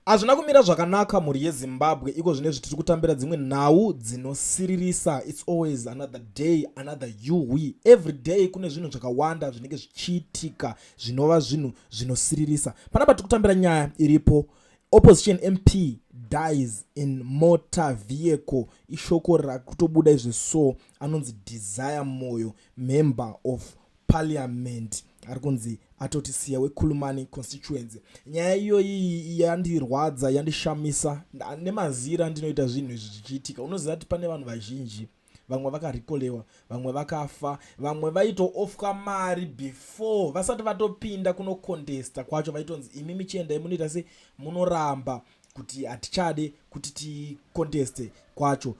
Hazvina kumira zvakanaka mhuri yeZimbabwe iko zvinezvi tiri kutambira dzimwe nhau dzinosiririsa. It's always another day, another we. Every day kune zvinhu zvakawanda zvinenge zvichiitika zvinova zvinhu zvinosiririsa. Panapa tiri kutambira nyaya iripo. Opposition MP dies in motor vehicle. Ishoko rakutobuda izvi so anonzi Desire Moyo, member of parliament, arikunzi atotisiya weKulumani constituency. Nyaya iyoyi yandirwadza, yandishamisa, nemazira ndinoita zvinhu izvi zvichiitika. Unoziva kuti pane vanhu vazhinji, vamwe vakarikolewa, vamwe vakafa, vamwe vaitoofwa mari before vasati vatopinda kunocontesta kwacho. Vaitonzi imi michienda munoita se munoramba kuti hatichade kuti tikonteste kwacho,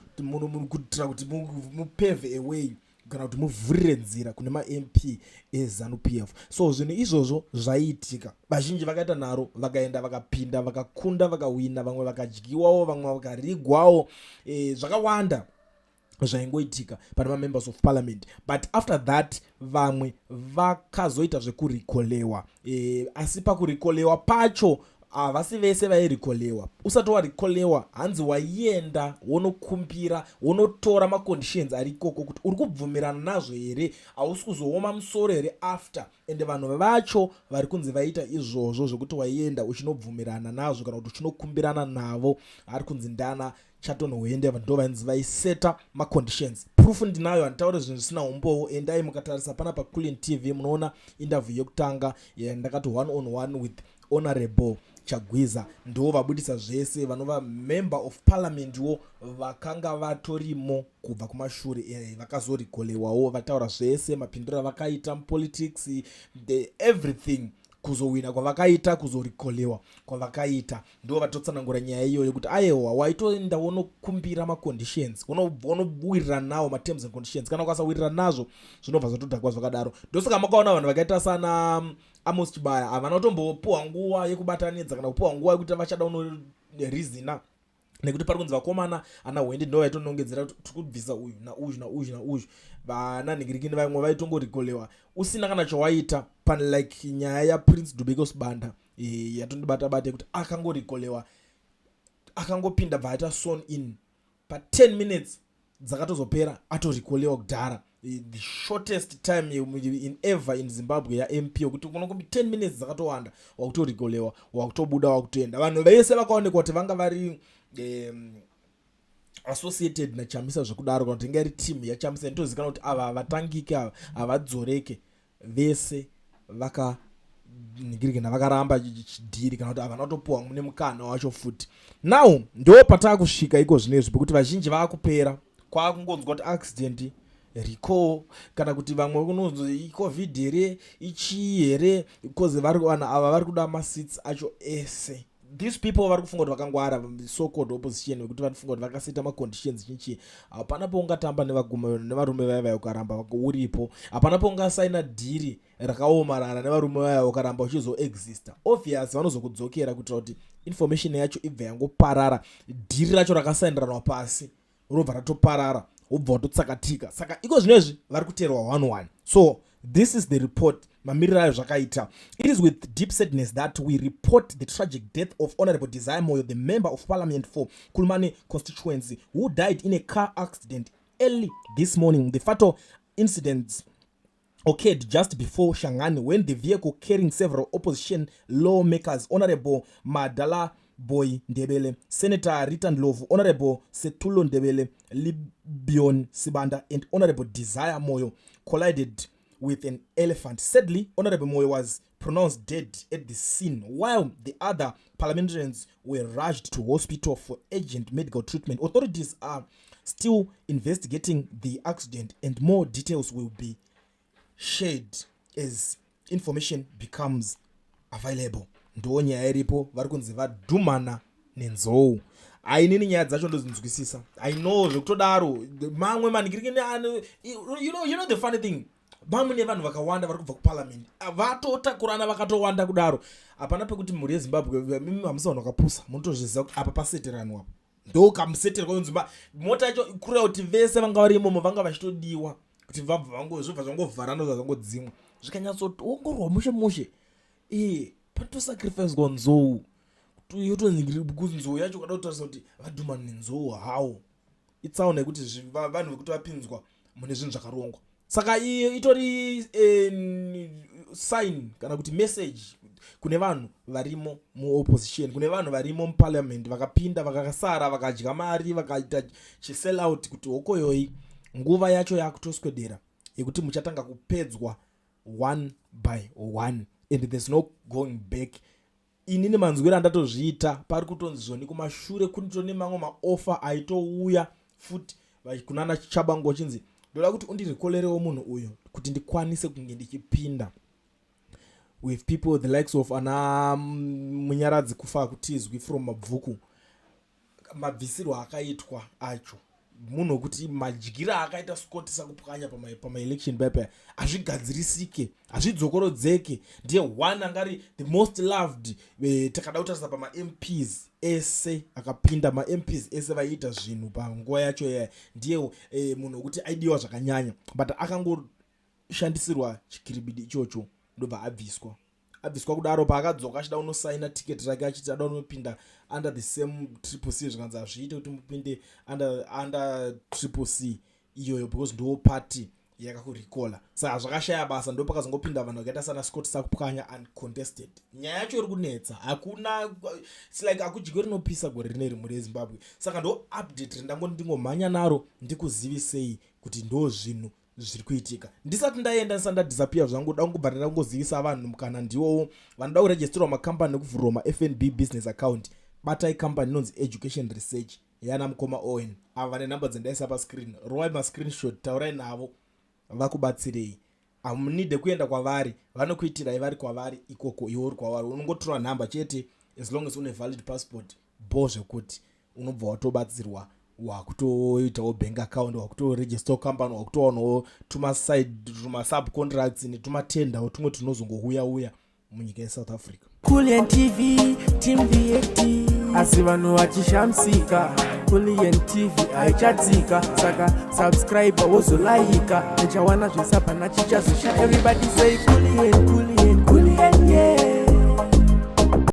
kuitira kuti mupave away kana kuti muvhurire nzira kune ma-MP eZANU-PF. So zvinhu izvozvo zvaiitika, vazhinji vakaita nharo, vakaenda vakapinda, vakakunda, vakawina, vamwe vakadyiwawo, vamwe vakarigwawo, zvakawanda zvaingoitika pane ma-members of parliament. But after that vamwe vakazoita zvekurikolewa, asi pakurikolewa pacho havasi vese vairikolewa. Usati warikolewa hanzi waienda wonokumbira, wonotora maconditions ari ikoko kuti uri kubvumirana nazvo here, hausi kuzooma musoro here after. Ende vanhu vacho vari kunzi vaita izvozvo zvokuti waienda uchinobvumirana nazvo kana kuti uchinokumbirana navo, ari kunzi ndana Chaton Wende, ndo vanzi vaiseta maconditions. Proof ndinayo, handitaure zvinhu zvisina umbowo. Endai mukatarisa pana pa Kulin TV munoona interview yokutanga ndakati one on one with Honorable Chagwiza, ndo vabudisa zvese vanova member of parliament wo vakanga vatorimo kubva kumashure, vakazorikolewawo, vataura zvese mapindura vakaita politics, everything, kuzowina kwavakaita, kuzorikolewa kwavakaita, ndo vatotsanangura nyaya iyo yekuti aiwa waitoenda wonokumbira maconditions, wonowirirana nawo ma-terms and conditions, kana ukasawirirana nazvo zvinobva zvatodhakwa zvakadaro. Ndosaka makaona vanhu vakaita sana Amos Chibaya havana kutombopuwa nguva yekubatanidza kana kupuwa nguva yekuti vachada unorizina, nekuti pari kunzi vakomana ana Wende ndo vaitonongedzera kuti tikubvisa uyu nauyu nauyu nauyu. Vananhingirikini vamwe vaitongorikolewa usina kana chawaita. Pane like nyaya yaPrince Dubeko Sibanda yatondibata-bata yekuti akangorikolewa, akangopinda bva aita sworn in pa 10 minutes dzakatozopera atorikolewa kudhara. The shortest time in ever in Zimbabwe ya MP yokuti kunokombi 10 minutes dzakatowanda wakutorikolewa, wakutobuda, wakutoenda. Vanhu vese vakaonekwa kuti vanga vari associated naChamisa zvekudaro, kana kuti inga iri team yaChamisa. Ndotozikana kuti ava vatangike, ava avadzoreke, vese vakanhingirikana, vakaramba chidhiri, kana kuti havana kutopuwa mune mukana wacho futi. Now ndo pataakusvika iko zvinezvi pekuti vazhinji vaakupera, kwakungonzwa kuti accident riko, kana kuti vamwe kunonzi iCovid here, ichii here, because vanhu ava vari kuda maseats acho ese. These people vari kufunga kuti vakangwara, so-called opposition, vekuti vanofunga kuti vakaseta maconditions chinchi. Hapana poungatamba nevarume vaya ukaramba uripo, hapana poungasaina dhiri rakaomarara nevarume vaya ukaramba uchizoexista. Obvious vanozokudzokera kuitira kuti information yacho ibva yangoparara, dhiri racho rakasainiranwa pasi robva ratoparara, wobva watotsakatika. Saka iko zvinezvi vari kuteerwa 1-1. So this is the report. Mamiriro ayo zvakaita. It is with deep sadness that we report the tragic death of Honorable Desire Moyo, the member of parliament for Kulumani constituency, who died in a car accident early this morning. The fatal incident occurred just before Shangani when the vehicle carrying several opposition lawmakers, Honorable Madala Boy Ndebele, Senator Rita Ndlovu, Honorable Setulo Ndebele, Libion Sibanda, and Honorable Desire Moyo, collided with an elephant. Sadly, Honorable Moyo was pronounced dead at the scene, while the other parliamentarians were rushed to hospital for urgent medical treatment. Authorities are still investigating the accident, and more details will be shared as information becomes available. Ndo nyaya iripo, vari kunzi vadhumana nenzou. Ainini nyaya dzacho ndozinzwisisa. I know zvekutodaro mamwe manhingirikini, you know the funny thing, vamwe nevanhu vakawanda vari kubva kuparliament vatotakurana vakatowanda kudaro. Hapana pekuti mhuri yeZimbabwe mimi hamusi vanhu vakapusa, munotozviziva kuti apa paseteranwa apa ndo kamuseterwa kunzimba. Mota yacho kureva kuti vese vanga vari imomo vanga vachitodiwa kuti zvobva zvangovharana zvazvangodzimwa zvikanyatsoongorwa mushe mushe. patosacrifice kwa nzou yotonzi nzou yacho kada kutarisa kuti vadhumana nenzou hawo itsaona yekuti vanhu vekuti vapinzwa mune zvinhu zvakarongwa. Saka itori sign kana kuti message kune vanhu varimo muopposition, kune vanhu varimo muparliament vakapinda vakasara vakadya mari vakaita chisell out kuti hokoyoi nguva yacho yakutoswedera yekuti muchatanga kupedzwa one by one and there's no going back. Inini manzwira andatozviita pari kutonzi zvoni kumashure kunitone mamwe maofa aitouya futi kunana chabango chinzi ndoda kuti undirekolerewo munhu uyo kuti ndikwanise kunge ndichipinda with people the likes of ana munyaradzi kufa kutizwi from mabvuku. Mabvisirwo akaitwa acho munhu kuti madyira akaita Scott sakupwanya pama election paper azvigadzirisike azvidzokorodzeke. Ndiye one angari the most loved takada kutarisa pama MPs ese akapinda ma MPs ese vaiita zvinhu panguva yacho ndiye munhu wekuti aidiwa zvakanyanya but akangoshandisirwa chikiribidi ichocho ndobva abviswa kudaro paakadzoka achida unosaina tiketi rake achiti ada unopinda under the same triple C zvikanzi hazviite kuti mupinde under triple C iyoyo because ndo party yakakurikola. Saka zvakashaya basa ndo pakazongopinda vanhu vakaita sana Scott sakupwanya uncontested. Nyaya yacho iri kunetsa hakuna it's like akudyiwe rinopisa gore rineri muri Zimbabwe. Saka ndo update ndingomhanya naro ndikuzivisei kuti ndo zvinhu zviri kuitika. Ndisati ndaenda ndisanda disappear zvangu ndangobva ndangozivisa vanhu mukana ndiwo vanoda kuregisterwa makambani nekuvhurwa ma-FNB business account. Batai company inonzi Education Research yana Mukoma Owen. Ava vane namba dzendaisa pascreen. Rowai ma-screenshot taurai navo vakubatsirei. Amunide kuenda kwavari vanokuitirai vari kwavari ikoko iwe uri kwavari. Unongotora namba chete as long as une valid passport zvekuti unobva watobatsirwa wakutoitawo bank account wakutoregister company wakutowanawo tuma subcontracts netumatenda tumwe tunozongouya munyika yeSouth Africa. Kulian TV team VAT asi vanhu vachishamsika. Kulian TV haichadzika saka subscribe wozolaika nechawana zvisapa nachichazosha. Everybody say Kulian